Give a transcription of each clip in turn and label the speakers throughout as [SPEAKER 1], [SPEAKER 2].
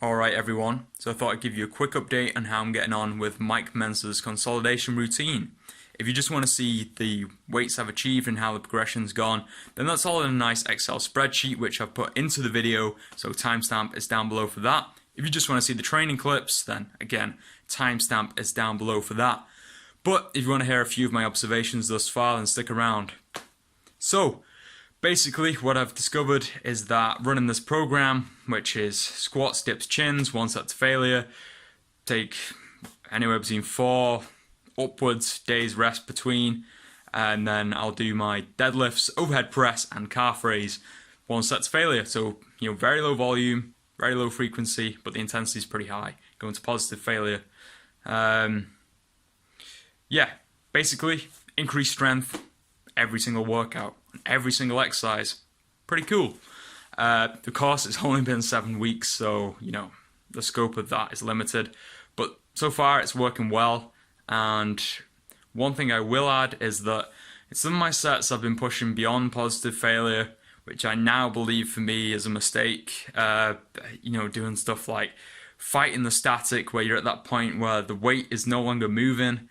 [SPEAKER 1] Alright everyone, so I thought I'd give you a quick update on how I'm getting on with Mike Mentzer's consolidation routine. If you just want to see the weights I've achieved and how the progression's gone, then that's all in a nice Excel spreadsheet which I've put into the video, so timestamp is down below for that. If you just want to see the training clips, then again, timestamp is down below for that. But if you want to hear a few of my observations thus far, then stick around. So, basically, what I've discovered is that running this program, which is squats, dips, chins, 1 set to failure, take anywhere between 4 upwards days rest between, and then I'll do my deadlifts, overhead press, and calf raise, 1 set to failure. So, very low volume, very low frequency, but the intensity is pretty high, going to positive failure. Yeah, basically, increased strength every single workout, every single exercise. Pretty cool. Of course, it's only been 7 weeks, so, the scope of that is limited. But so far, it's working well. And one thing I will add is that in some of my sets, I've been pushing beyond positive failure, which I now believe for me is a mistake. Doing stuff like fighting the static, where you're at that point where the weight is no longer moving,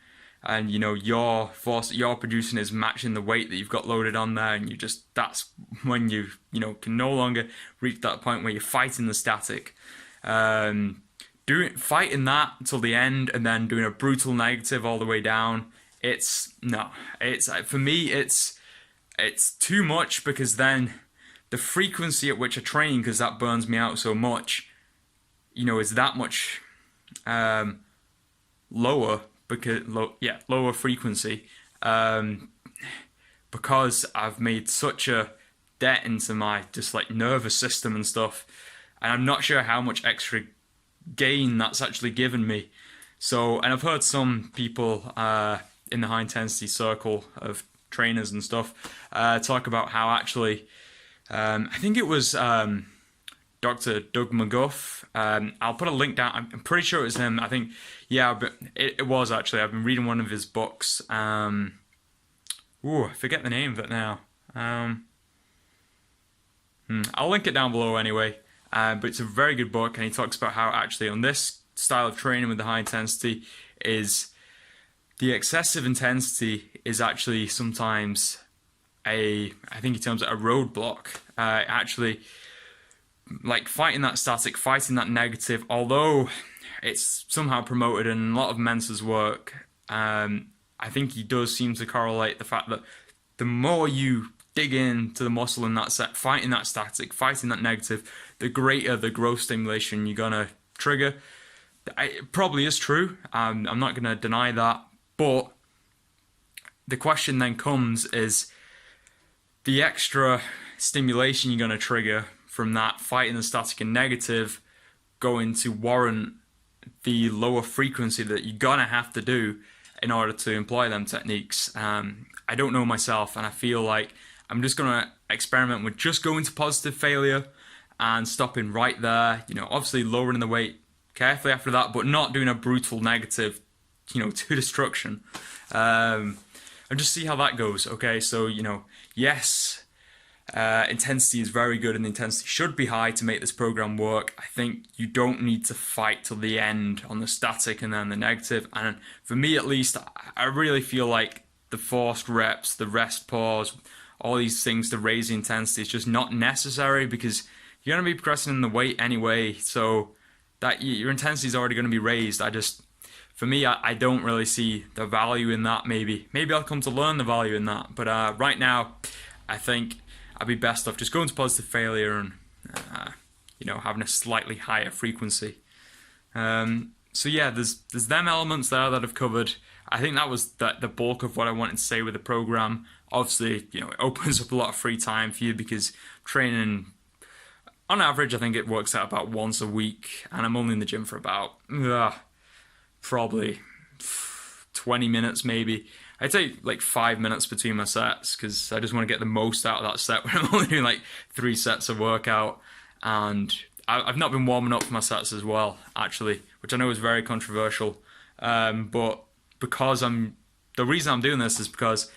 [SPEAKER 1] and your force that you're producing is matching the weight that you've got loaded on there, and that's when you can no longer reach that point where you're fighting the static. Fighting that until the end and then doing a brutal negative all the way down, for me it's too much, because then the frequency at which I train, because that burns me out so much, is that much lower. Lower frequency, because I've made such a debt into my nervous system and stuff, and I'm not sure how much extra gain that's actually given me. So, and I've heard some people in the high intensity circle of trainers and stuff talk about how actually, I think it was Dr. Doug McGuff. I'll put a link down. I'm pretty sure it was him. I think, yeah, but it was actually. I've been reading one of his books. I forget the name of it now. I'll link it down below anyway. But it's a very good book, and he talks about how actually on this style of training with the high intensity is the excessive intensity is actually sometimes I think he terms it a roadblock. Actually, like fighting that static, fighting that negative, although it's somehow promoted in a lot of Mentzer's work, I think he does seem to correlate the fact that the more you dig into the muscle in that set, fighting that static, fighting that negative, the greater the growth stimulation you're going to trigger. It probably is true. I'm not going to deny that. But the question then comes is the extra stimulation you're going to trigger from that fighting the static and negative going to warrant the lower frequency that you're going to have to do in order to employ them techniques. I don't know myself, and I feel like I'm just going to experiment with just going to positive failure and stopping right there. Obviously lowering the weight carefully after that, but not doing a brutal negative, to destruction. And just see how that goes. Okay, so, yes, intensity is very good, and the intensity should be high to make this program work. I think you don't need to fight till the end on the static and then the negative. And for me, at least, I really feel like the forced reps, the rest pause, all these things to raise the intensity is just not necessary, because you're going to be progressing in the weight anyway, so that your intensity is already going to be raised. For me, I don't really see the value in that. Maybe I'll come to learn the value in that, but right now, I think I'd be best off just going to positive failure and having a slightly higher frequency. So yeah, there's them elements there that I've covered. I think that was the bulk of what I wanted to say with the program. Obviously, it opens up a lot of free time for you, because training, on average, I think it works out about once a week, and I'm only in the gym for about probably 20 minutes maybe. I take like 5 minutes between my sets, because I just want to get the most out of that set when I'm only doing like 3 sets of workout. And I've not been warming up for my sets as well, actually, which I know is very controversial. But because the reason I'm doing this is because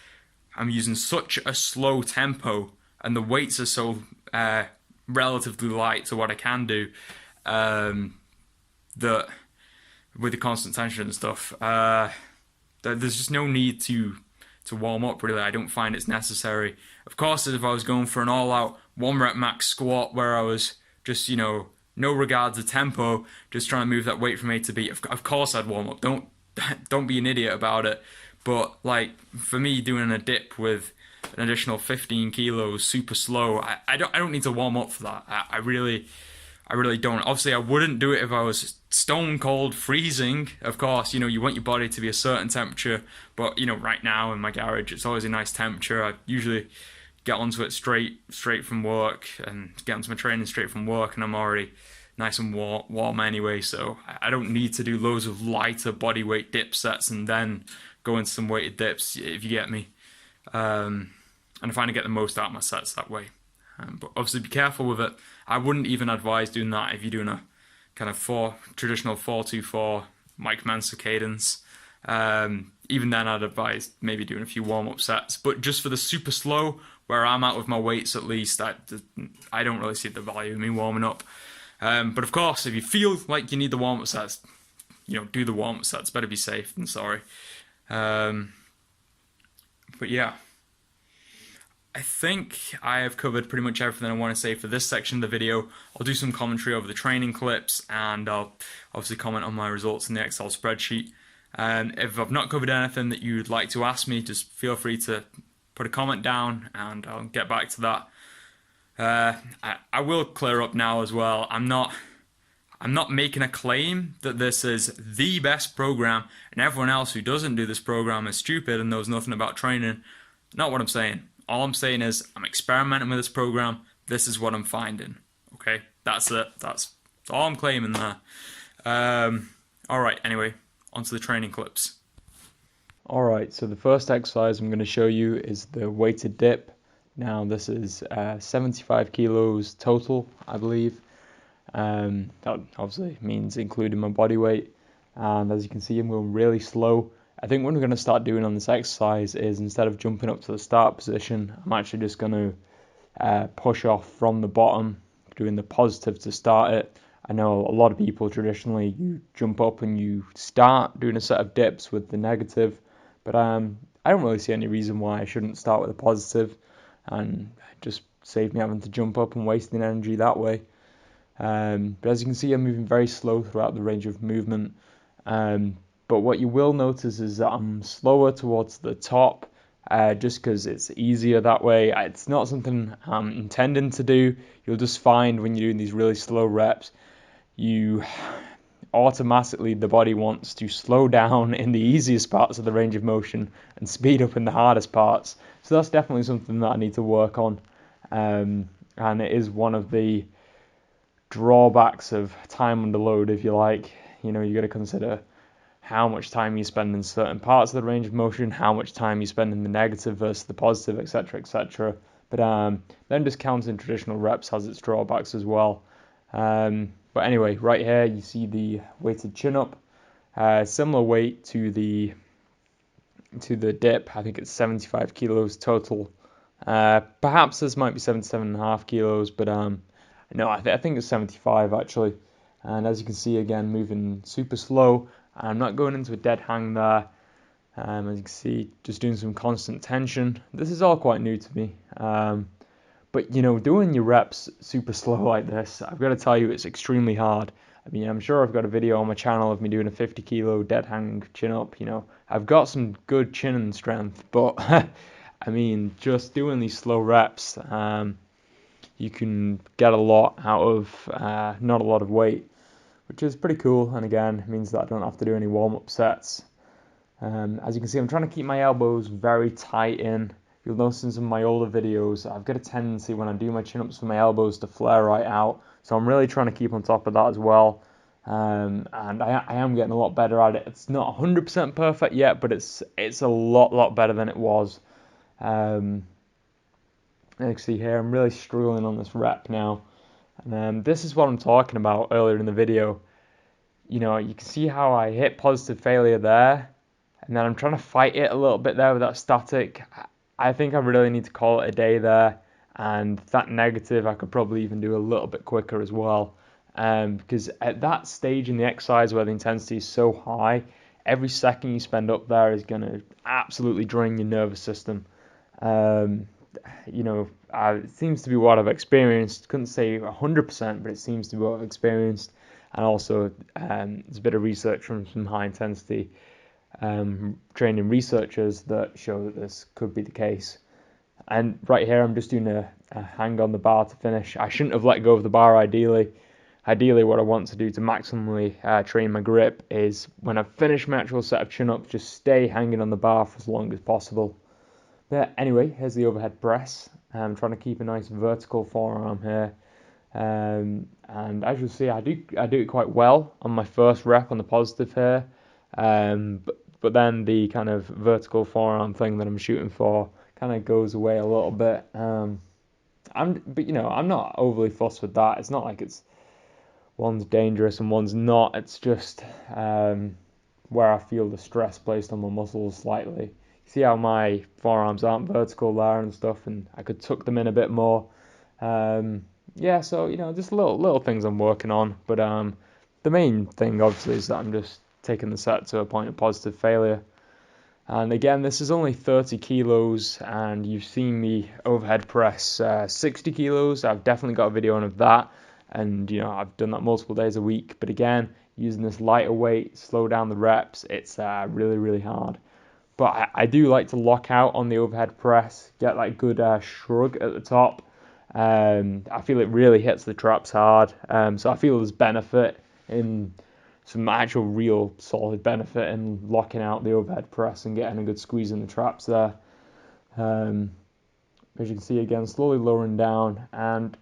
[SPEAKER 1] I'm using such a slow tempo, and the weights are so relatively light to what I can do. that with the constant tension and stuff, there's just no need to warm up, really. I don't find it's necessary. Of course, if I was going for an all-out 1 rep max squat where I was just, no regard to tempo, just trying to move that weight from A to B, of course I'd warm up. Don't be an idiot about it. But like for me, doing a dip with an additional 15 kilos super slow, I don't need to warm up for that. I really don't. Obviously, I wouldn't do it if I was stone cold freezing. Of course, you want your body to be a certain temperature, but right now in my garage, it's always a nice temperature. I usually get onto it straight from work and get onto my training straight from work, and I'm already nice and warm anyway, so I don't need to do loads of lighter body weight dip sets and then go into some weighted dips, if you get me. And I find I get the most out of my sets that way. But obviously be careful with it. I wouldn't even advise doing that if you're doing a kind of traditional 4-2-4 Mike Mentzer cadence. Even then I'd advise maybe doing a few warm-up sets. But just for the super slow, where I'm at with my weights at least, I don't really see the value in me warming up. But of course, if you feel like you need the warm-up sets, do the warm-up sets. Better be safe than sorry. But yeah, I think I have covered pretty much everything I want to say for this section of the video. I'll do some commentary over the training clips, and I'll obviously comment on my results in the Excel spreadsheet. If I've not covered anything that you'd like to ask me, just feel free to put a comment down and I'll get back to that. I will clear up now as well. I'm not making a claim that this is the best program and everyone else who doesn't do this program is stupid and knows nothing about training. Not what I'm saying. All I'm saying is I'm experimenting with this program. This is what I'm finding. Okay, that's it. That's all I'm claiming there. Alright, anyway, onto the training clips. Alright, so the first exercise I'm going to show you is the weighted dip. Now this is 75 kilos total, I believe. That obviously means including my body weight. And as you can see, I'm going really slow. I think what we're going to start doing on this exercise is, instead of jumping up to the start position, I'm actually just going to push off from the bottom, doing the positive to start it. I know a lot of people traditionally, you jump up and you start doing a set of dips with the negative, but I don't really see any reason why I shouldn't start with a positive and just save me having to jump up and wasting energy that way. But as you can see, I'm moving very slow throughout the range of movement. But what you will notice is that I'm slower towards the top, just because it's easier that way. It's not something I'm intending to do. You'll just find when you're doing these really slow reps, you automatically, the body wants to slow down in the easiest parts of the range of motion and speed up in the hardest parts. So that's definitely something that I need to work on. And it is one of the drawbacks of time under load, if you like. You got to consider how much time you spend in certain parts of the range of motion, how much time you spend in the negative versus the positive, etc., etc. But then just counting traditional reps has its drawbacks as well. But anyway, right here you see the weighted chin up, similar weight to the dip. I think it's 75 kilos total. Perhaps this might be 77.5 kilos, but no, I think it's 75 actually. And as you can see, again, moving super slow. I'm not going into a dead hang there. As you can see, just doing some constant tension. This is all quite new to me. But doing your reps super slow like this, I've got to tell you, it's extremely hard. I mean, I'm sure I've got a video on my channel of me doing a 50 kilo dead hang chin up. I've got some good chin strength, but I mean, just doing these slow reps, you can get a lot out of not a lot of weight, which is pretty cool. And again, it means that I don't have to do any warm-up sets. As you can see, I'm trying to keep my elbows very tight in. You'll notice in some of my older videos, I've got a tendency when I do my chin-ups for my elbows to flare right out. So I'm really trying to keep on top of that as well. And I am getting a lot better at it. It's not 100% perfect yet, but it's a lot better than it was. As you can see here, I'm really struggling on this rep now. And this is what I'm talking about earlier in the video. You can see how I hit positive failure there, and then I'm trying to fight it a little bit there with that static. I think I really need to call it a day there, and that negative I could probably even do a little bit quicker as well.
[SPEAKER 2] because at that stage in the exercise where the intensity is so high, every second you spend up there is going to absolutely drain your nervous system. It seems to be what I've experienced. Couldn't say 100%, but it seems to be what I've experienced. And also, there's a bit of research from some high intensity training researchers that show that this could be the case. And right here, I'm just doing a hang on the bar to finish. I shouldn't have let go of the bar ideally. Ideally, what I want to do to maximally train my grip is when I finish my actual set of chin-ups, just stay hanging on the bar for as long as possible. But anyway, here's the overhead press. I'm trying to keep a nice vertical forearm here. And as you'll see, I do it quite well on my first rep on the positive here. But then the kind of vertical forearm thing that I'm shooting for kind of goes away a little bit. I'm not overly fussed with that. It's not like one's dangerous and one's not. It's just where I feel the stress placed on my muscles slightly. See how my forearms aren't vertical there and stuff, and I could tuck them in a bit more. So just little things I'm working on. But the main thing obviously is that I'm just taking the set to a point of positive failure. And again, this is only 30 kilos, and you've seen me overhead press 60 kilos. I've definitely got a video on of that, and I've done that multiple days a week. But again, using this lighter weight, slow down the reps, it's really, really hard. But I do like to lock out on the overhead press, get that good shrug at the top. I feel it really hits the traps hard. So I feel there's benefit in some actual real solid benefit in locking out the overhead press and getting a good squeeze in the traps there. As you can see again, slowly lowering down. And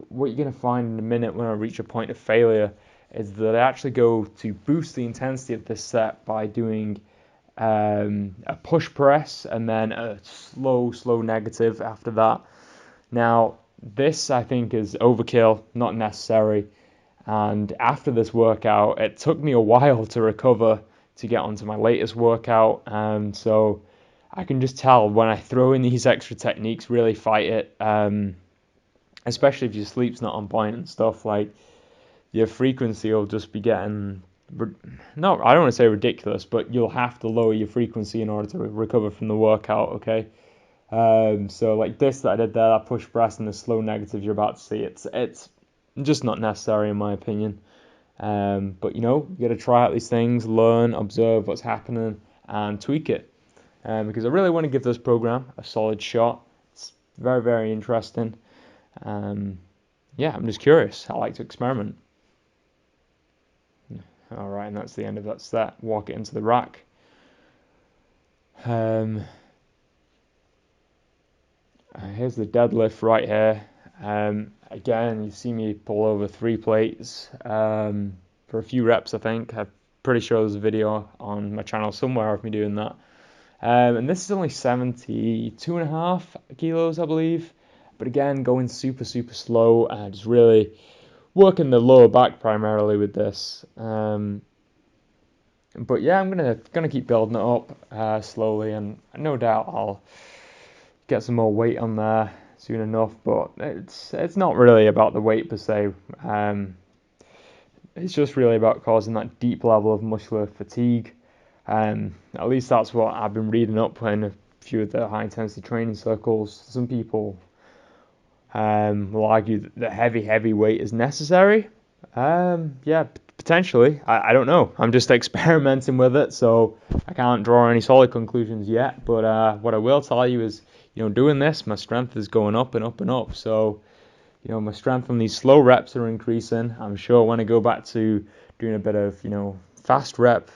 [SPEAKER 2] what you're going to find in a minute when I reach a point of failure is that I actually go to boost the intensity of this set by doing a push press and then a slow negative after that. Now, this I think is overkill, not necessary. And after this workout, it took me a while to recover to get onto my latest workout. So I can just tell when I throw in these extra techniques, really fight it. Especially if your sleep's not on point and stuff, like your frequency will just be getting, no, I don't want to say ridiculous, but you'll have to lower your frequency in order to recover from the workout, okay? So like this that I did there, that push press and the slow negative you're about to see, it's just not necessary in my opinion. But you got to try out these things, learn, observe what's happening, and tweak it. Because I really want to give this program a solid shot. It's very, very interesting. I'm just curious. I like to experiment. All right, and that's the end of that set. Walk it into the rack. Here's the deadlift right here. Again, you see me pull over 3 plates for a few reps, I think. I'm pretty sure there's a video on my channel somewhere of me doing that. And this is only 72.5 kilos, I believe. But again, going super, super slow and just really working the lower back primarily with this. But yeah, I'm gonna keep building it up slowly, and no doubt I'll get some more weight on there soon enough. But it's not really about the weight per se. It's just really about causing that deep level of muscular fatigue. At least that's what I've been reading up in a few of the high intensity training circles. Some people will argue that heavy weight is necessary. Potentially. I don't know. I'm just experimenting with it, so I can't draw any solid conclusions yet. But what I will tell you is, doing this, my strength is going up and up and up. So, my strength from these slow reps are increasing. I'm sure when I go back to doing a bit of, fast rep,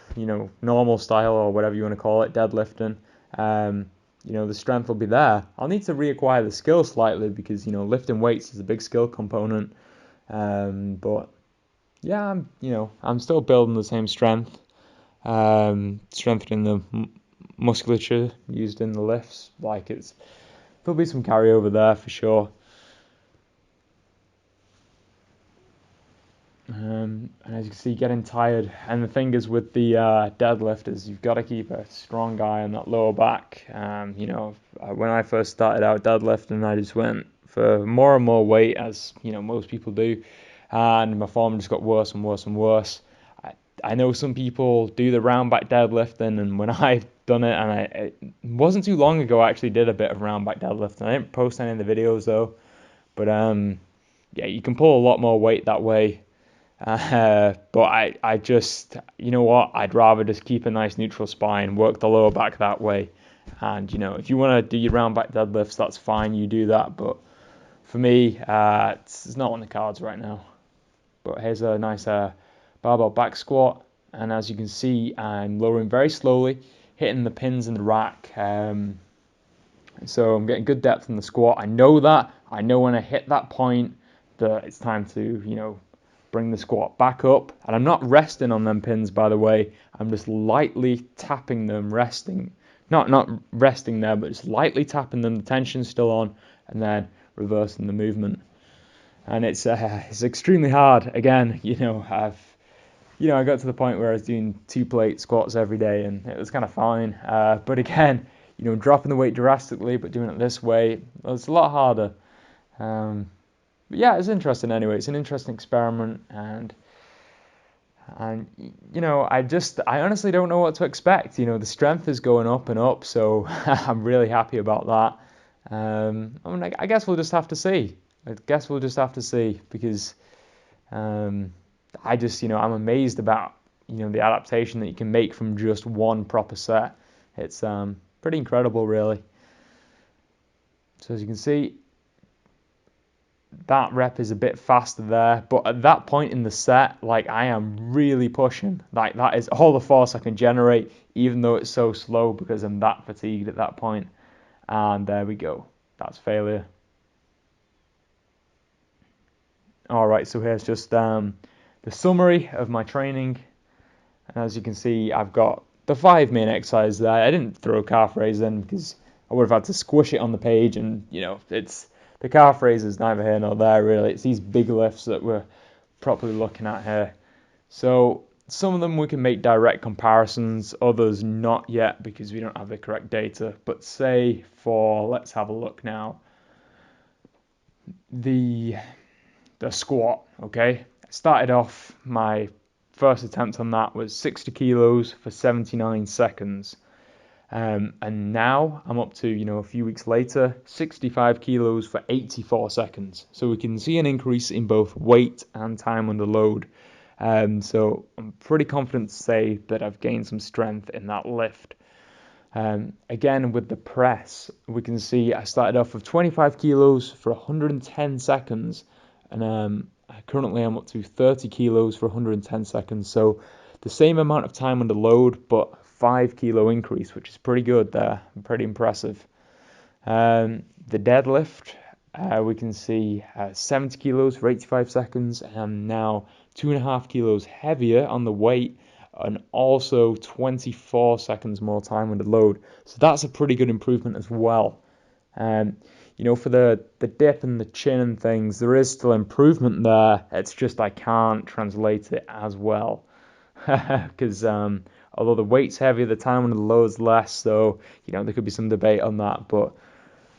[SPEAKER 2] normal style or whatever you want to call it, deadlifting, the strength will be there. I'll need to reacquire the skill slightly because, lifting weights is a big skill component. But yeah, I'm still building the same strength, strengthening the musculature used in the lifts. There'll be some carryover there for sure. And as you can see, getting tired. And the thing is with the deadlift is you've got to keep a strong eye on that lower back. When I first started out deadlifting, I just went for more and more weight, as most people do. and my form just got worse and worse and worse. I know some people do the round back deadlifting, and when I've done it, and it wasn't too long ago, I actually did a bit of round back deadlifting. I didn't post any of the videos though, but yeah, you can pull a lot more weight that way. But I just, you know what, I'd rather just keep a nice neutral spine, work the lower back that way. And, you know, if you want to do your round back deadlifts, that's fine, you do that. But for me, it's not on the cards right now. But here's a nice barbell back squat. And as you can see, I'm lowering very slowly, hitting the pins in the rack. So I'm getting good depth in the squat. I know that. I know when I hit that point that it's time to, you know, bring the squat back up. And I'm not resting on them pins, by the way. I'm just lightly tapping them, resting. Not resting there, but just lightly tapping them. The tension's still on, and then reversing the movement. And it's extremely hard. Again, you know, I got to the point where I was doing 2-plate squats every day, and it was kind of fine. But again, you know, dropping the weight drastically, but doing it this way, it's a lot harder. But yeah, it's interesting anyway. It's an interesting experiment, and you know, I honestly don't know what to expect. You know, the strength is going up and up, so I'm really happy about that. I guess we'll just have to see. Because I just, you know, I'm amazed about, you know, the adaptation that you can make from just one proper set. It's pretty incredible, really. So as you can see, that rep is a bit faster there, but at that point in the set, like, I am really pushing. Like, that is all the force I can generate, even though it's so slow, because I'm that fatigued at that point. And there we go. That's failure. All right, so here's just the summary of my training. And as you can see, I've got the 5 main exercises there. I didn't throw calf raise in because I would have had to squish it on the page, and, you know, it's the calf raise is neither here nor there, really. It's these big lifts that we're properly looking at here. So some of them we can make direct comparisons, others not yet because we don't have the correct data. But say let's have a look now. The squat, okay? I started off, my first attempt on that was 60 kilos for 79 seconds. And now I'm up to, you know, a few weeks later, 65 kilos for 84 seconds. So we can see an increase in both weight and time under load. So I'm pretty confident to say that I've gained some strength in that lift. Again, with the press, we can see I started off with 25 kilos for 110 seconds. And currently I'm up to 30 kilos for 110 seconds. So the same amount of time under load, but 5 kilo increase, which is pretty good there, pretty impressive. The deadlift, we can see 70 kilos for 85 seconds, and now 2.5 kilos heavier on the weight, and also 24 seconds more time under load. So that's a pretty good improvement as well. You know, for the dip and the chin and things, there is still improvement there. It's just I can't translate it as well. Because although the weight's heavier, the time under the load's less, so, you know, there could be some debate on that. But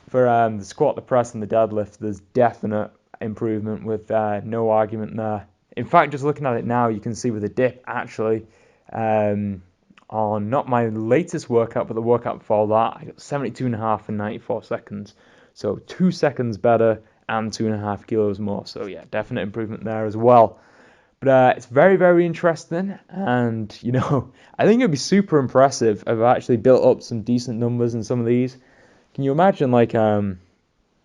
[SPEAKER 2] for the squat, the press, and the deadlift, there's definite improvement with no argument there. In fact, just looking at it now, you can see with the dip, actually, on not my latest workout, but the workout before that, I got 72.5 in 94 seconds. So 2 seconds better and 2.5 kilos more. So yeah, definite improvement there as well. But it's very, very interesting, and, you know, I think it'd be super impressive if I actually built up some decent numbers in some of these. Can you imagine, like,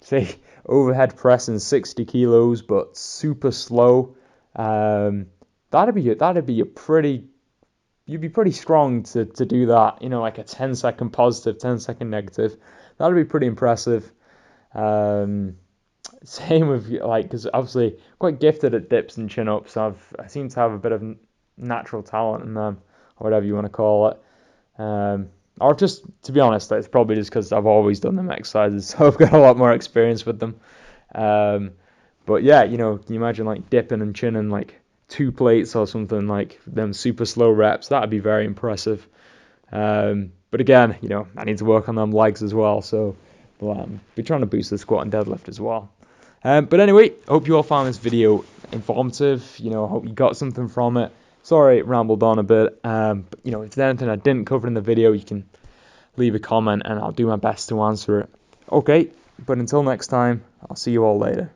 [SPEAKER 2] say, overhead pressing 60 kilos, but super slow? That'd be a pretty, you'd be pretty strong to do that, you know, like a 10-second positive, 10-second negative. That'd be pretty impressive. Same with, like, because obviously quite gifted at dips and chin-ups. I seem to have a bit of natural talent in them, or whatever you want to call it. Or just, to be honest, it's probably just because I've always done them exercises, so I've got a lot more experience with them. But yeah, you know, can you imagine, like, dipping and chinning, like, 2 plates or something, like them super slow reps? That'd be very impressive. But again, you know, I need to work on them legs as well, so we'll be trying to boost the squat and deadlift as well. But anyway, hope you all found this video informative. I hope you got something from it. Sorry, it rambled on a bit. But if there's anything I didn't cover in the video, you can leave a comment and I'll do my best to answer it. Okay, but until next time, I'll see you all later.